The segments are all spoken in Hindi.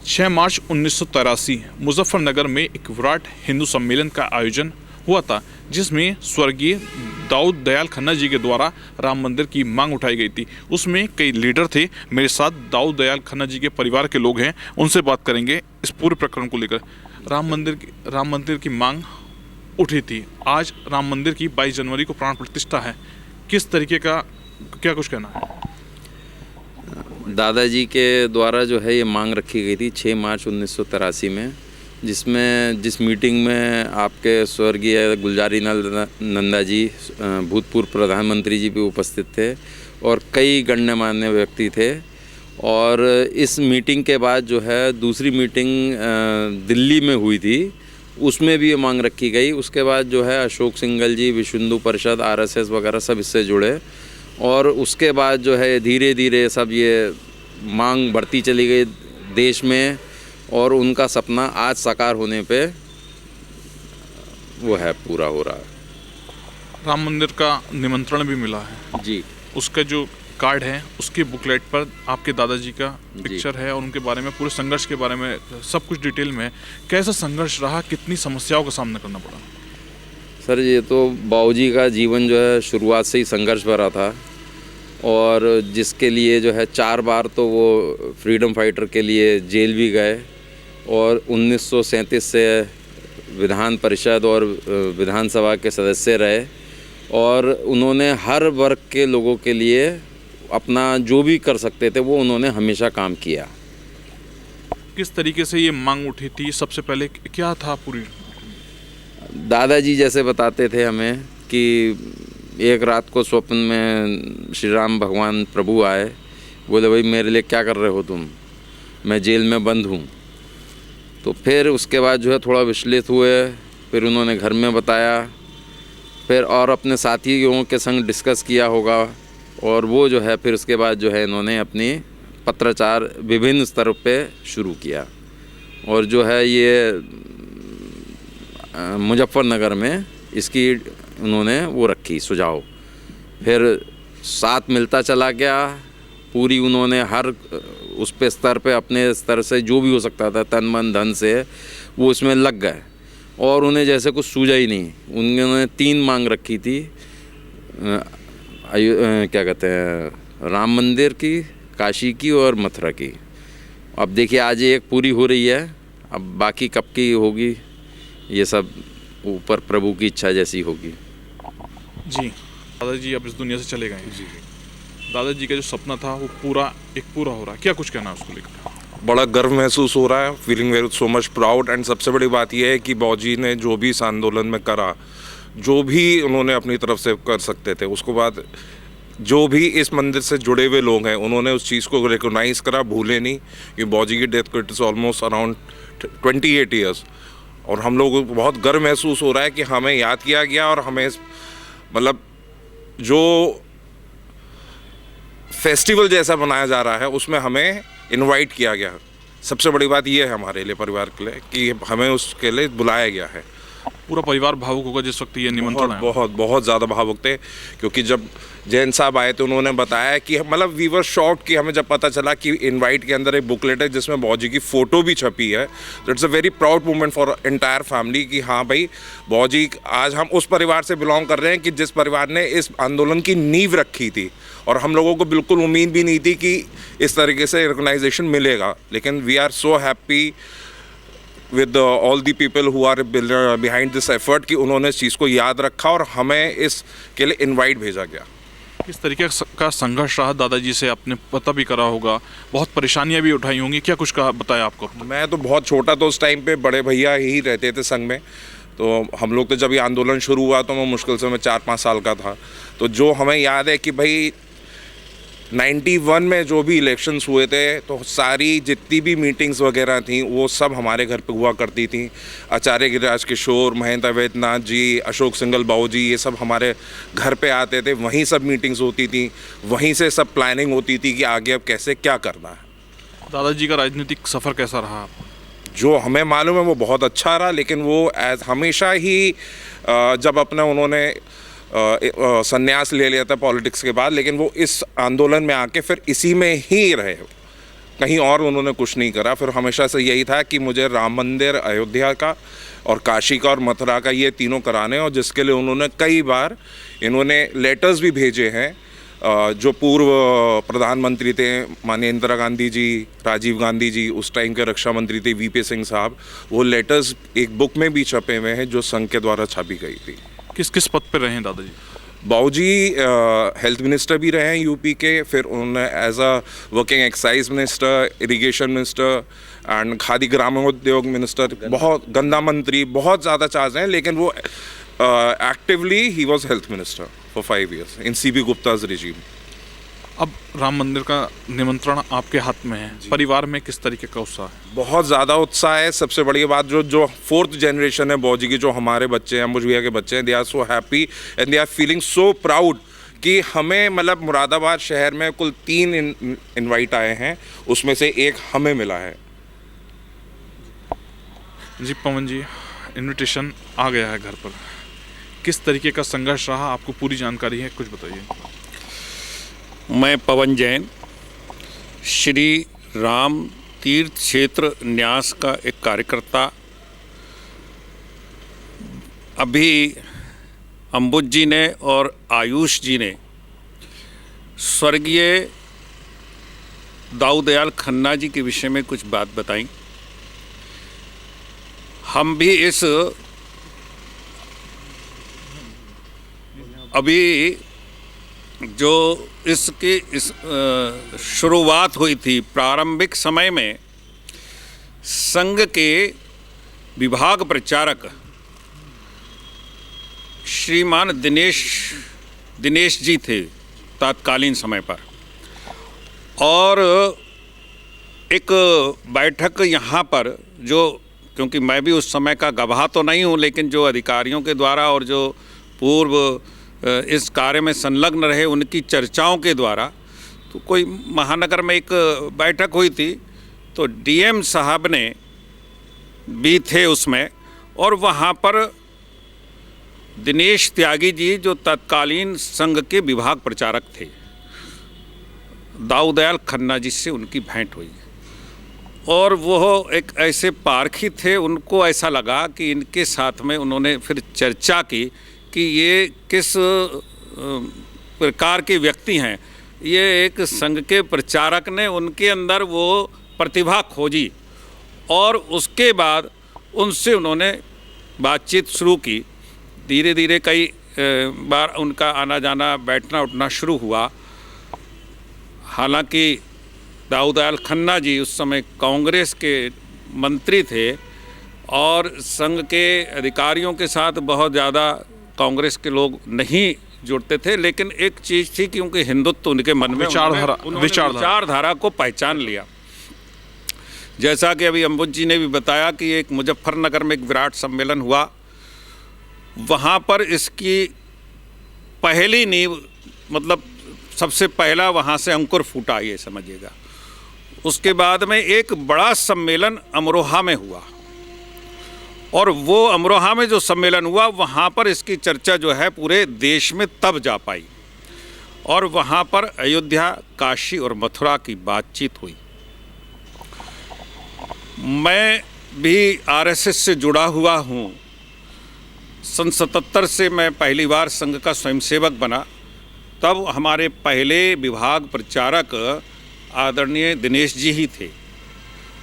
6 मार्च 1983 मुजफ्फरनगर में एक विराट हिंदू सम्मेलन का आयोजन हुआ था, जिसमें स्वर्गीय दाऊद दयाल खन्ना जी के द्वारा राम मंदिर की मांग उठाई गई थी। उसमें कई लीडर थे। मेरे साथ दाऊद दयाल खन्ना जी के परिवार के लोग हैं, उनसे बात करेंगे इस पूरे प्रकरण को लेकर। राम मंदिर की मांग उठी थी। आज राम मंदिर की 22 जनवरी को प्राण प्रतिष्ठा है। किस तरीके का क्या कुछ कहना है? दादाजी के द्वारा जो है ये मांग रखी गई थी 6 मार्च 1983 में, जिस मीटिंग में आपके स्वर्गीय गुलजारी नंदा जी, भूतपूर्व प्रधानमंत्री जी भी उपस्थित थे और कई गण्यमान्य व्यक्ति थे। और इस मीटिंग के बाद जो है दूसरी मीटिंग दिल्ली में हुई थी, उसमें भी ये मांग रखी गई। उसके बाद जो है अशोक सिंघल जी, विश्व हिंदू परिषद, आरएसएस वगैरह सब इससे जुड़े और उसके बाद जो है धीरे धीरे सब ये मांग बढ़ती चली गई देश में और उनका सपना आज साकार होने पे वो है, पूरा हो रहा है। राम मंदिर का निमंत्रण भी मिला है जी। उसका जो कार्ड है, उसकी बुकलेट पर आपके दादाजी का पिक्चर है और उनके बारे में, पूरे संघर्ष के बारे में सब कुछ डिटेल में है। कैसा संघर्ष रहा, कितनी समस्याओं का सामना करना पड़ा? सर, ये तो बाबूजी का जीवन जो है शुरुआत से ही संघर्ष भरा था और जिसके लिए जो है 4 बार तो वो फ्रीडम फाइटर के लिए जेल भी गए और 1937 से विधान परिषद और विधानसभा के सदस्य रहे और उन्होंने हर वर्ग के लोगों के लिए अपना जो भी कर सकते थे वो उन्होंने हमेशा काम किया। किस तरीके से ये मांग उठी थी? सबसे पहले क्या था पूरी? दादाजी जैसे बताते थे हमें कि एक रात को स्वप्न में श्री राम भगवान प्रभु आए, बोले भाई मेरे लिए क्या कर रहे हो तुम, मैं जेल में बंद हूँ। तो फिर उसके बाद जो है थोड़ा विचलित हुए, फिर उन्होंने घर में बताया, फिर और अपने साथियों के संग डिस्कस किया होगा और वो जो है फिर उसके बाद जो है इन्होंने अपनी पत्राचार विभिन्न स्तरों पे शुरू किया और जो है ये मुजफ्फरनगर में इसकी उन्होंने वो रखी सुझाव। फिर साथ मिलता चला गया, पूरी उन्होंने हर उस पे स्तर पे अपने स्तर से जो भी हो सकता था तन मन धन से वो इसमें लग गए और उन्हें जैसे कुछ सूझा ही नहीं। उन्होंने 3 मांग रखी थी, क्या कहते हैं, राम मंदिर की, काशी की और मथुरा की। अब देखिए आज एक पूरी हो रही है, अब बाकी कब की होगी ये सब ऊपर प्रभु की इच्छा जैसी होगी। जी, दादाजी अब इस दुनिया से चले गए। जी, दादाजी का जो सपना था वो पूरा हो रहा है। क्या कुछ कहना है उसको लेकर? बड़ा गर्व महसूस हो रहा है, feeling very so much proud. And सबसे बड़ी बात यह है कि बाबूजी ने जो भी इस आंदोलन में करा, जो भी उन्होंने अपनी तरफ से कर सकते थे, उसके बाद जो भी इस मंदिर से जुड़े हुए लोग हैं उन्होंने उस चीज़ को रिकॉग्नाइज करा, भूले नहीं। कि बाबूजी की डेथ को it is almost around 28 years और हम लोगों को बहुत गर्व महसूस हो रहा है कि हमें याद किया गया और हमें मतलब जो फेस्टिवल जैसा बनाया जा रहा है उसमें हमें इनवाइट किया गया। सबसे बड़ी बात यह है हमारे लिए, परिवार के लिए, कि हमें उसके लिए बुलाया गया है। पूरा परिवार भावुक होगा जिस वक्त ये निमंत्रण है। बहुत ज़्यादा भावुक थे, क्योंकि जब जैन साहब आए थे उन्होंने बताया कि मतलब वी वर शॉक्ड कि हमें जब पता चला कि इनवाइट के अंदर एक बुकलेट है जिसमें बाबूजी की फ़ोटो भी छपी है। तो it's a very proud moment for entire family कि हाँ भाई, बाबूजी आज हम उस परिवार से बिलोंग कर रहे हैं कि जिस परिवार ने इस आंदोलन की नींव रखी थी और हम लोगों को बिल्कुल उम्मीद भी नहीं थी कि इस तरीके से रिकॉग्नाइजेशन मिलेगा। लेकिन we are so happy with all the people who are behind this effort कि उन्होंने इस चीज़ को याद रखा और हमें इसके लिए इनवाइट भेजा गया। किस तरीके का संघर्ष रहा? दादाजी से आपने पता भी करा होगा, बहुत परेशानियां भी उठाई होंगी, क्या कुछ कहा बताया आपको? मैं तो बहुत छोटा था उस टाइम पे, बड़े भैया ही रहते थे संघ में। तो हम लोग तो जब ये आंदोलन शुरू हुआ तो मैं मुश्किल से 4-5 साल का था। तो जो हमें याद है कि भाई 91 में जो भी इलेक्शंस हुए थे तो सारी जितनी भी मीटिंग्स वगैरह थी वो सब हमारे घर पे हुआ करती थी। आचार्य गिरिराज किशोर, महेंद्र वैद्यनाथ जी, अशोक सिंघल बाबूजी, ये सब हमारे घर पे आते थे, वहीं सब मीटिंग्स होती थी, वहीं से सब प्लानिंग होती थी कि आगे अब कैसे क्या करना है। दादाजी का राजनीतिक सफ़र कैसा रहा? जो हमें मालूम है वो बहुत अच्छा रहा, लेकिन वो एज हमेशा ही जब अपना उन्होंने संन्यास ले लिया था पॉलिटिक्स के बाद, लेकिन वो इस आंदोलन में आके फिर इसी में ही रहे। कहीं और उन्होंने कुछ नहीं करा। फिर हमेशा से यही था कि मुझे राम मंदिर अयोध्या का और काशी का और मथुरा का ये तीनों कराने, और जिसके लिए उन्होंने कई बार इन्होंने लेटर्स भी भेजे हैं। जो पूर्व प्रधानमंत्री थे माननीय इंदिरा गांधी जी, राजीव गांधी जी, उस टाइम के रक्षा मंत्री थे वीपी सिंह साहब, वो लेटर्स एक बुक में भी छपे हुए हैं जो संघ के द्वारा छापी गई थी। किस किस पद पे रहे हैं दादाजी? बाबूजी हेल्थ मिनिस्टर भी रहे हैं यूपी के, फिर उन्होंने as a working excise minister, irrigation minister and khadi gramodyog minister, बहुत गन्ना मंत्री, बहुत ज़्यादा चार्ज हैं, लेकिन वो actively he was health minister for 5 years in CB Gupta's regime. अब राम मंदिर का निमंत्रण आपके हाथ में है, परिवार में किस तरीके का उत्साह है? बहुत ज़्यादा उत्साह है। सबसे बड़ी बात जो 4th जनरेशन है बाबूजी की, जो हमारे बच्चे हैं, अंबुज भैया के बच्चे हैं, they are so happy and they are feeling so proud कि हमें मतलब मुरादाबाद शहर में कुल 3 इनवाइट आए हैं, उसमें से एक हमें मिला है। जी पवन जी, इनविटेशन आ गया है घर पर, किस तरीके का संघर्ष रहा, आपको पूरी जानकारी है, कुछ बताइए। मैं पवन जैन श्री राम तीर्थ क्षेत्र न्यास का एक कार्यकर्ता। अभी अंबुज जी ने और आयुष जी ने स्वर्गीय दाऊ दयाल खन्ना जी के विषय में कुछ बात बताई। हम भी अभी जो इसकी शुरुआत हुई थी प्रारंभिक समय में, संघ के विभाग प्रचारक श्रीमान दिनेश जी थे तत्कालीन समय पर, और एक बैठक यहाँ पर, जो क्योंकि मैं भी उस समय का गवाह तो नहीं हूँ, लेकिन जो अधिकारियों के द्वारा और जो पूर्व इस कार्य में संलग्न रहे उनकी चर्चाओं के द्वारा, तो कोई महानगर में एक बैठक हुई थी, तो डीएम साहब ने भी थे उसमें, और वहाँ पर दिनेश त्यागी जी जो तत्कालीन संघ के विभाग प्रचारक थे, दाऊ दयाल खन्ना जी से उनकी भेंट हुई, और वो एक ऐसे पारखी थे, उनको ऐसा लगा कि इनके साथ में उन्होंने फिर चर्चा की कि ये किस प्रकार के व्यक्ति हैं। ये एक संघ के प्रचारक ने उनके अंदर वो प्रतिभा खोजी, और उसके बाद उनसे उन्होंने बातचीत शुरू की। धीरे धीरे कई बार उनका आना जाना, बैठना उठना शुरू हुआ। हालांकि दाऊ दयाल खन्ना जी उस समय कांग्रेस के मंत्री थे, और संघ के अधिकारियों के साथ बहुत ज़्यादा कांग्रेस के लोग नहीं जुड़ते थे, लेकिन एक चीज़ थी कि उनके हिंदुत्व उनके मन में, विचारधारा को पहचान लिया। जैसा कि अभी अंबुज जी ने भी बताया कि एक मुजफ्फरनगर में एक विराट सम्मेलन हुआ, वहाँ पर इसकी पहली नींव, मतलब सबसे पहला वहाँ से अंकुर फूटा, ये समझिएगा। उसके बाद में एक बड़ा सम्मेलन अमरोहा में हुआ, और वो अमरोहा में जो सम्मेलन हुआ, वहाँ पर इसकी चर्चा जो है पूरे देश में तब जा पाई, और वहाँ पर अयोध्या, काशी और मथुरा की बातचीत हुई। मैं भी आरएसएस से जुड़ा हुआ हूँ। सन 77 से मैं पहली बार संघ का स्वयंसेवक बना, तब हमारे पहले विभाग प्रचारक आदरणीय दिनेश जी ही थे।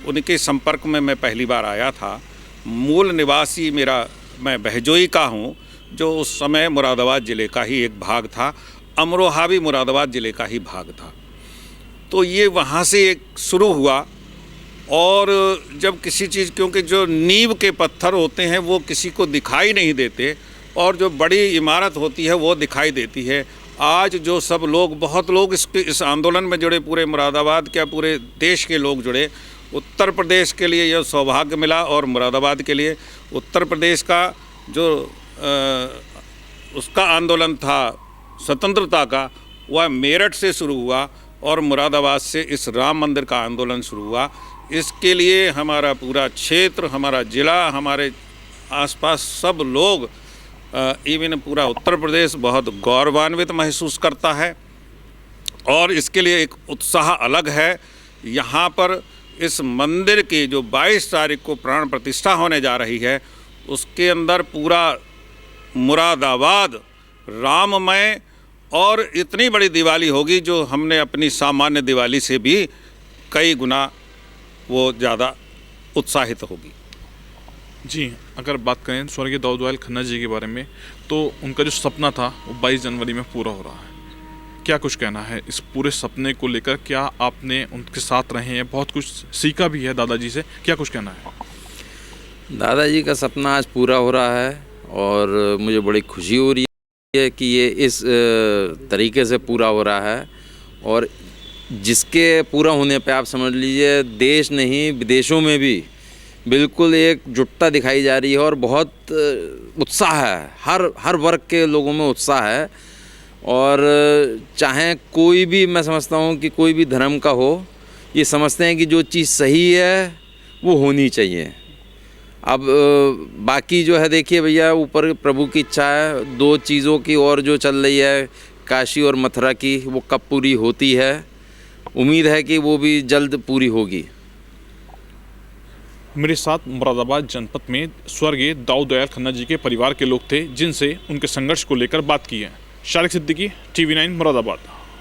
उनके संपर्क में मैं पहली बार आया था। मूल निवासी मैं बहजोई का हूँ, जो उस समय मुरादाबाद ज़िले का ही एक भाग था। अमरोहा भी मुरादाबाद ज़िले का ही भाग था। तो ये वहाँ से एक शुरू हुआ, और जब किसी चीज़, क्योंकि जो नींव के पत्थर होते हैं वो किसी को दिखाई नहीं देते, और जो बड़ी इमारत होती है वो दिखाई देती है। आज जो सब लोग, बहुत लोग इस आंदोलन में जुड़े, पूरे मुरादाबाद क्या पूरे देश के लोग जुड़े। उत्तर प्रदेश के लिए यह सौभाग्य मिला, और मुरादाबाद के लिए उत्तर प्रदेश का जो उसका आंदोलन था स्वतंत्रता का, वह मेरठ से शुरू हुआ, और मुरादाबाद से इस राम मंदिर का आंदोलन शुरू हुआ। इसके लिए हमारा पूरा क्षेत्र, हमारा ज़िला, हमारे आसपास सब लोग, इवन पूरा उत्तर प्रदेश बहुत गौरवान्वित महसूस करता है, और इसके लिए एक उत्साह अलग है यहाँ पर इस मंदिर की जो 22 तारीख को प्राण प्रतिष्ठा होने जा रही है, उसके अंदर पूरा मुरादाबाद राममय और इतनी बड़ी दिवाली होगी जो हमने अपनी सामान्य दिवाली से भी कई गुना वो ज़्यादा उत्साहित होगी। जी, अगर बात करें स्वर्गीय दाऊद दयाल खन्ना जी के बारे में, तो उनका जो सपना था वो 22 जनवरी में पूरा हो रहा है। क्या कुछ कहना है इस पूरे सपने को लेकर? क्या आपने उनके साथ रहे हैं, बहुत कुछ सीखा भी है दादाजी से, क्या कुछ कहना है? दादाजी का सपना आज पूरा हो रहा है और मुझे बड़ी खुशी हो रही है कि ये इस तरीके से पूरा हो रहा है, और जिसके पूरा होने पे आप समझ लीजिए देश नहीं विदेशों में भी बिल्कुल एक जुटता दिखाई जा रही है और बहुत उत्साह है, हर वर्ग के लोगों में उत्साह है। और चाहे कोई भी, मैं समझता हूँ कि कोई भी धर्म का हो, ये समझते हैं कि जो चीज़ सही है वो होनी चाहिए। अब बाकी जो है देखिए भैया, ऊपर प्रभु की इच्छा है, 2 चीज़ों की और जो चल रही है काशी और मथुरा की, वो कब पूरी होती है, उम्मीद है कि वो भी जल्द पूरी होगी। मेरे साथ मुरादाबाद जनपद में स्वर्गीय दाऊद दयाल खन्ना जी के परिवार के लोग थे, जिनसे उनके संघर्ष को लेकर बात की है। शारिक सिद्दीकी, TV9 मुरादाबाद।